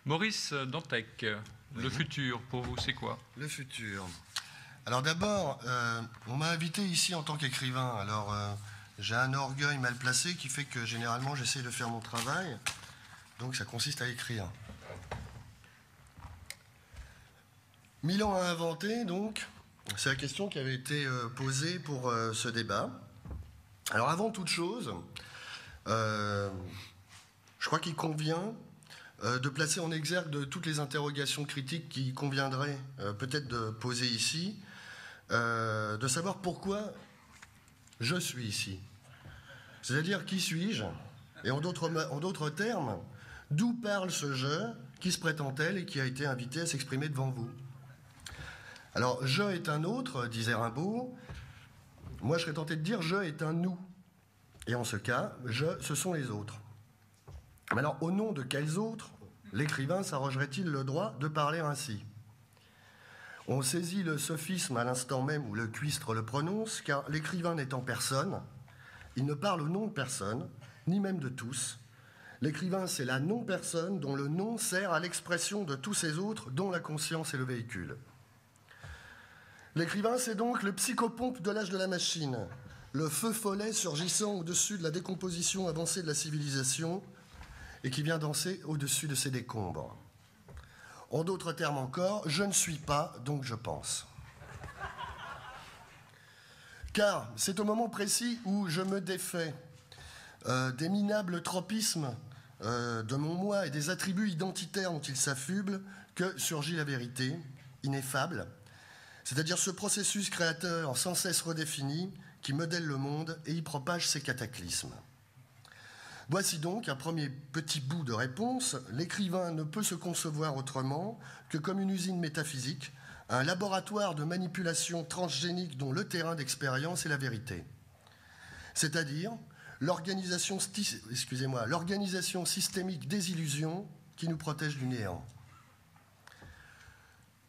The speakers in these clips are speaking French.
Maurice Dantec, le futur, pour vous, c'est quoi? Le futur. Alors d'abord, on m'a invité ici en tant qu'écrivain. Alors j'ai un orgueil mal placé qui fait que généralement j'essaie de faire mon travail. Donc ça consiste à écrire. Milan a inventé, donc, c'est la question qui avait été posée pour ce débat. Alors avant toute chose, je crois qu'il convient de placer en exergue de toutes les interrogations critiques qui conviendraient peut-être de poser ici, de savoir pourquoi je suis ici. C'est-à-dire qui suis-je? Et en d'autres termes, d'où parle ce je qui se prétend tel et qui a été invité à s'exprimer devant vous? Alors, je est un autre, disait Rimbaud. Moi, je serais tenté de dire je est un nous. Et en ce cas, je, ce sont les autres. Mais alors, au nom de quels autres l'écrivain s'arrogerait-il le droit de parler ainsi? On saisit le sophisme à l'instant même où le cuistre le prononce, car l'écrivain n'étant personne, il ne parle au nom de personne, ni même de tous. L'écrivain, c'est la non-personne dont le nom sert à l'expression de tous ces autres, dont la conscience est le véhicule. L'écrivain, c'est donc le psychopompe de l'âge de la machine, le feu follet surgissant au-dessus de la décomposition avancée de la civilisation et qui vient danser au-dessus de ses décombres. En d'autres termes encore, je ne suis pas, donc je pense. Car c'est au moment précis où je me défais des minables tropismes de mon moi et des attributs identitaires dont il s'affuble que surgit la vérité, ineffable, c'est-à-dire ce processus créateur sans cesse redéfini qui modèle le monde et y propage ses cataclysmes. Voici donc un premier petit bout de réponse. L'écrivain ne peut se concevoir autrement que comme une usine métaphysique, un laboratoire de manipulation transgénique dont le terrain d'expérience est la vérité. C'est-à-dire l'organisation systémique des illusions qui nous protège du néant.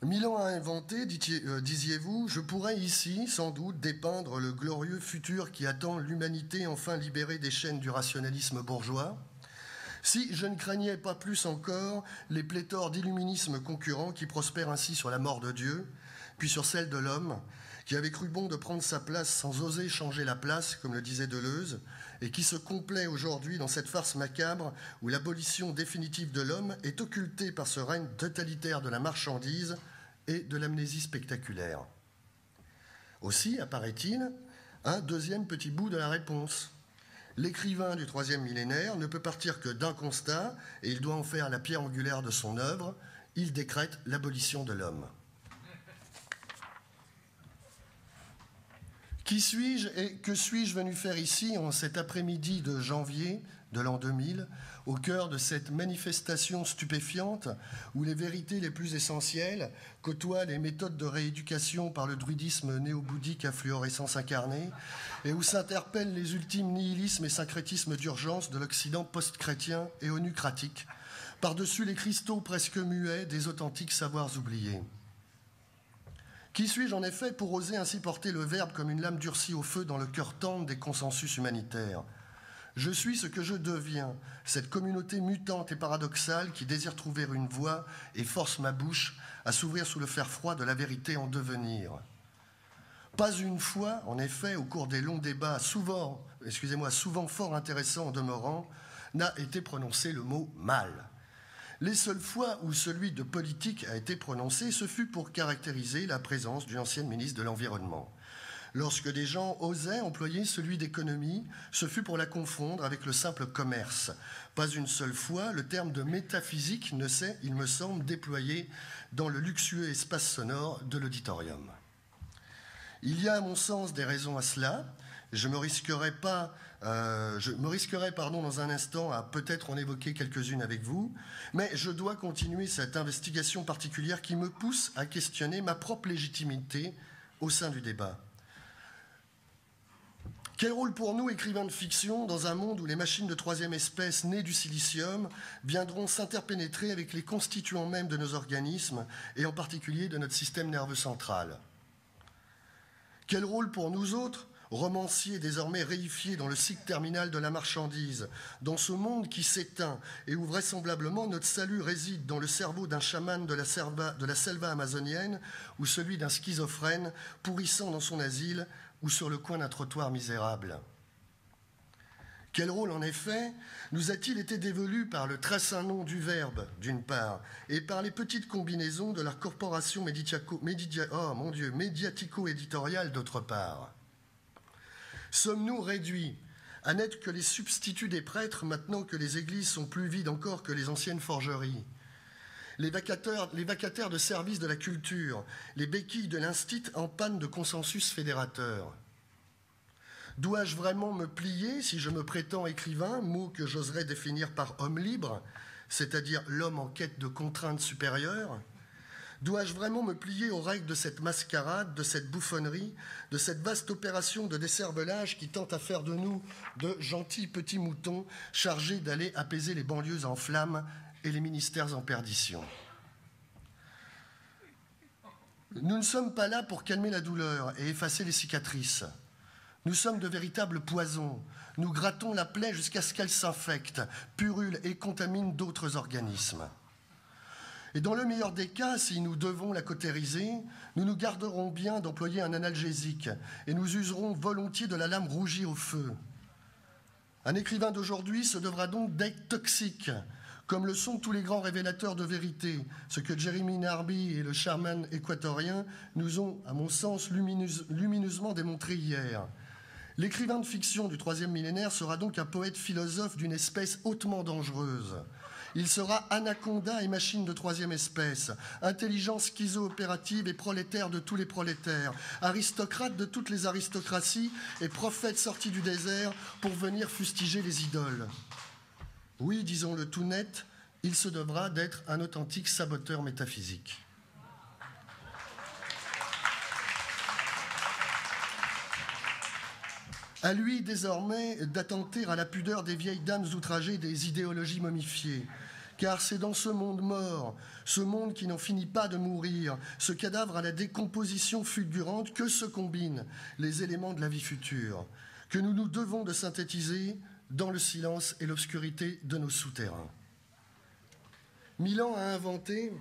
Milan a inventé, disiez-vous, je pourrais ici, sans doute, dépeindre le glorieux futur qui attend l'humanité enfin libérée des chaînes du rationalisme bourgeois, si je ne craignais pas plus encore les pléthores d'illuminismes concurrents qui prospèrent ainsi sur la mort de Dieu, puis sur celle de l'homme, qui avait cru bon de prendre sa place sans oser changer la place, comme le disait Deleuze, et qui se complaît aujourd'hui dans cette farce macabre où l'abolition définitive de l'homme est occultée par ce règne totalitaire de la marchandise et de l'amnésie spectaculaire. Aussi apparaît-il un deuxième petit bout de la réponse. L'écrivain du troisième millénaire ne peut partir que d'un constat, et il doit en faire la pierre angulaire de son œuvre, il décrète l'abolition de l'homme. Qui suis-je et que suis-je venu faire ici en cet après-midi de janvier de l'an 2000, au cœur de cette manifestation stupéfiante où les vérités les plus essentielles côtoient les méthodes de rééducation par le druidisme néo-bouddhique à fluorescence incarnée et où s'interpellent les ultimes nihilismes et syncrétismes d'urgence de l'Occident post-chrétien et onucratique, par-dessus les cristaux presque muets des authentiques savoirs oubliés. Qui suis-je en effet pour oser ainsi porter le verbe comme une lame durcie au feu dans le cœur tendre des consensus humanitaires? Je suis ce que je deviens, cette communauté mutante et paradoxale qui désire trouver une voie et force ma bouche à s'ouvrir sous le fer froid de la vérité en devenir. Pas une fois, en effet, au cours des longs débats, souvent fort intéressants en demeurant, n'a été prononcé le mot « mal ». Les seules fois où celui de politique a été prononcé, ce fut pour caractériser la présence d'une ancienne ministre de l'Environnement. Lorsque des gens osaient employer celui d'économie, ce fut pour la confondre avec le simple commerce. Pas une seule fois, le terme de métaphysique ne s'est, il me semble, déployé dans le luxueux espace sonore de l'auditorium. Il y a, à mon sens, des raisons à cela. Je me risquerai dans un instant à peut-être en évoquer quelques-unes avec vous, mais je dois continuer cette investigation particulière qui me pousse à questionner ma propre légitimité au sein du débat. Quel rôle pour nous, écrivains de fiction, dans un monde où les machines de troisième espèce nées du silicium viendront s'interpénétrer avec les constituants mêmes de nos organismes et en particulier de notre système nerveux central? Quel rôle pour nous autres, romancier désormais réifié dans le cycle terminal de la marchandise, dans ce monde qui s'éteint et où vraisemblablement notre salut réside dans le cerveau d'un chaman de la selva amazonienne ou celui d'un schizophrène pourrissant dans son asile ou sur le coin d'un trottoir misérable. Quel rôle, en effet, nous a-t-il été dévolu par le très saint nom du Verbe, d'une part, et par les petites combinaisons de la corporation médiatico-éditoriale, d'autre part? Sommes-nous réduits à n'être que les substituts des prêtres maintenant que les églises sont plus vides encore que les anciennes forgeries? Les vacataires de service de la culture, les béquilles de l'instit en panne de consensus fédérateur. Dois-je vraiment me plier, si je me prétends écrivain, mot que j'oserais définir par homme libre, c'est-à-dire l'homme en quête de contraintes supérieures? Dois-je vraiment me plier aux règles de cette mascarade, de cette bouffonnerie, de cette vaste opération de décervelage qui tente à faire de nous de gentils petits moutons chargés d'aller apaiser les banlieues en flammes et les ministères en perdition? Nous ne sommes pas là pour calmer la douleur et effacer les cicatrices. Nous sommes de véritables poisons. Nous grattons la plaie jusqu'à ce qu'elle s'infecte, purule et contamine d'autres organismes. Et dans le meilleur des cas, si nous devons la cautériser, nous nous garderons bien d'employer un analgésique et nous userons volontiers de la lame rougie au feu. Un écrivain d'aujourd'hui se devra donc d'être toxique, comme le sont tous les grands révélateurs de vérité, ce que Jeremy Narby et le chaman équatorien nous ont, à mon sens, lumineusement démontré hier. L'écrivain de fiction du 3e millénaire sera donc un poète philosophe d'une espèce hautement dangereuse. Il sera anaconda et machine de 3e espèce, intelligence schizo-opérative et prolétaire de tous les prolétaires, aristocrate de toutes les aristocraties et prophète sorti du désert pour venir fustiger les idoles. Oui, disons-le tout net, il se devra d'être un authentique saboteur métaphysique. À lui, désormais, d'attenter à la pudeur des vieilles dames outragées des idéologies momifiées. Car c'est dans ce monde mort, ce monde qui n'en finit pas de mourir, ce cadavre à la décomposition fulgurante, que se combinent les éléments de la vie future, que nous nous devons de synthétiser dans le silence et l'obscurité de nos souterrains. 1000 ans à inventer,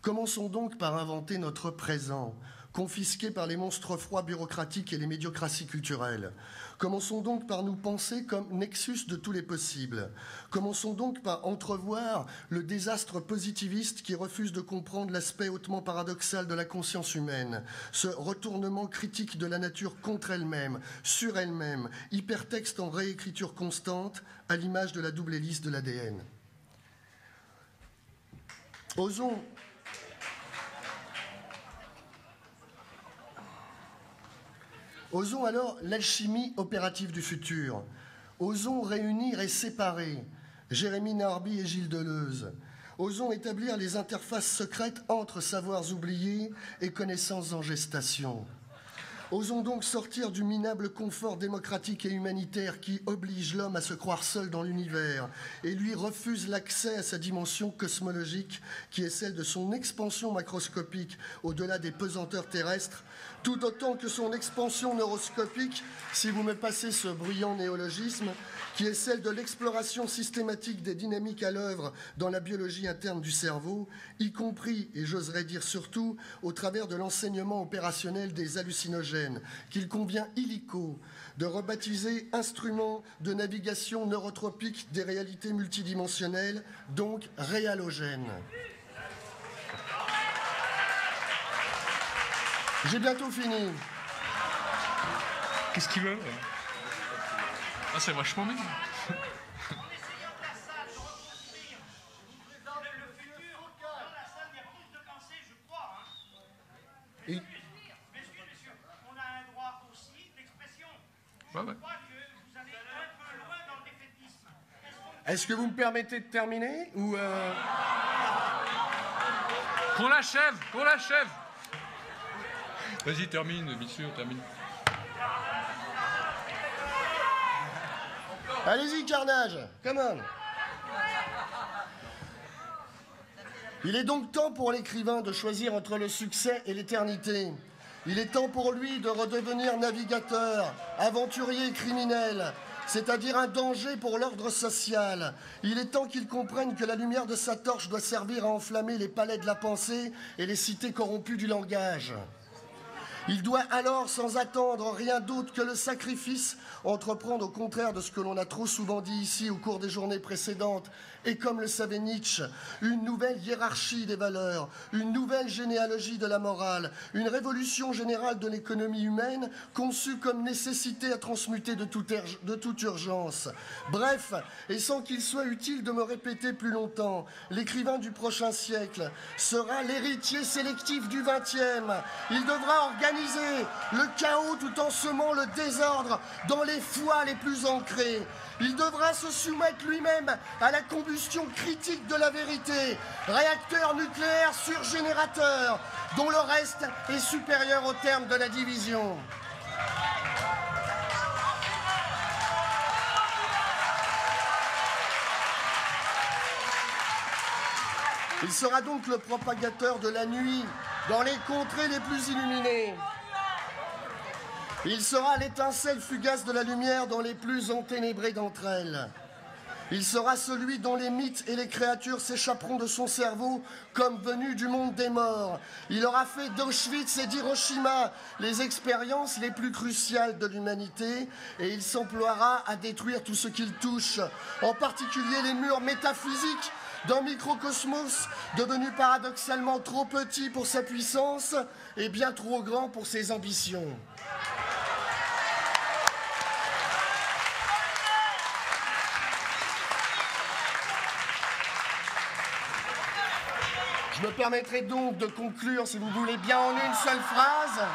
commençons donc par inventer notre présent, confisqués par les monstres froids bureaucratiques et les médiocraties culturelles. Commençons donc par nous penser comme nexus de tous les possibles. Commençons donc par entrevoir le désastre positiviste qui refuse de comprendre l'aspect hautement paradoxal de la conscience humaine, ce retournement critique de la nature contre elle-même, sur elle-même, hypertexte en réécriture constante, à l'image de la double hélice de l'ADN. Osons alors l'alchimie opérative du futur. Osons réunir et séparer Jérémy Narby et Gilles Deleuze. Osons établir les interfaces secrètes entre savoirs oubliés et connaissances en gestation. Osons donc sortir du minable confort démocratique et humanitaire qui oblige l'homme à se croire seul dans l'univers et lui refuse l'accès à sa dimension cosmologique qui est celle de son expansion macroscopique au-delà des pesanteurs terrestres, tout autant que son expansion neuroscopique, si vous me passez ce bruyant néologisme, qui est celle de l'exploration systématique des dynamiques à l'œuvre dans la biologie interne du cerveau, y compris, et j'oserais dire surtout, au travers de l'enseignement opérationnel des hallucinogènes, qu'il convient illico de rebaptiser instruments de navigation neurotropique des réalités multidimensionnelles, donc réalogènes. J'ai bientôt fini. Qu'est-ce qu'il veut? Ah, c'est vachement bien. Et... On a un droit aussi d'expression. Ouais, ouais. Je crois que vous allez un peu loin dans le défaitisme. Est-ce que vous me permettez de terminer ou Qu'on l'achève, qu'on l'achève. Vas-y, termine, bien sûr, termine. Allez-y, carnage, come on. Il est donc temps pour l'écrivain de choisir entre le succès et l'éternité. Il est temps pour lui de redevenir navigateur, aventurier et criminel, c'est-à-dire un danger pour l'ordre social. Il est temps qu'il comprenne que la lumière de sa torche doit servir à enflammer les palais de la pensée et les cités corrompues du langage. Il doit alors, sans attendre rien d'autre que le sacrifice, entreprendre au contraire de ce que l'on a trop souvent dit ici au cours des journées précédentes, et comme le savait Nietzsche, une nouvelle hiérarchie des valeurs, une nouvelle généalogie de la morale, une révolution générale de l'économie humaine conçue comme nécessité à transmuter de toute urgence. Bref, et sans qu'il soit utile de me répéter plus longtemps, l'écrivain du prochain siècle sera l'héritier sélectif du XXe. Il devra organiser le chaos tout en semant le désordre dans les foi les plus ancrées. Il devra se soumettre lui-même à la combustion critique de la vérité, réacteur nucléaire surgénérateur, dont le reste est supérieur au terme de la division. Il sera donc le propagateur de la nuit dans les contrées les plus illuminées. Il sera l'étincelle fugace de la lumière dans les plus enténébrées d'entre elles. Il sera celui dont les mythes et les créatures s'échapperont de son cerveau comme venus du monde des morts. Il aura fait d'Auschwitz et d'Hiroshima les expériences les plus cruciales de l'humanité et il s'emploiera à détruire tout ce qu'il touche, en particulier les murs métaphysiques d'un microcosmos devenu paradoxalement trop petit pour sa puissance et bien trop grand pour ses ambitions. Je me permettrai donc de conclure, si vous voulez bien, en une seule phrase.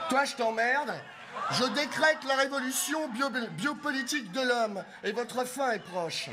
Toi, je t'emmerde. Je décrète la révolution biopolitique de l'homme et votre fin est proche.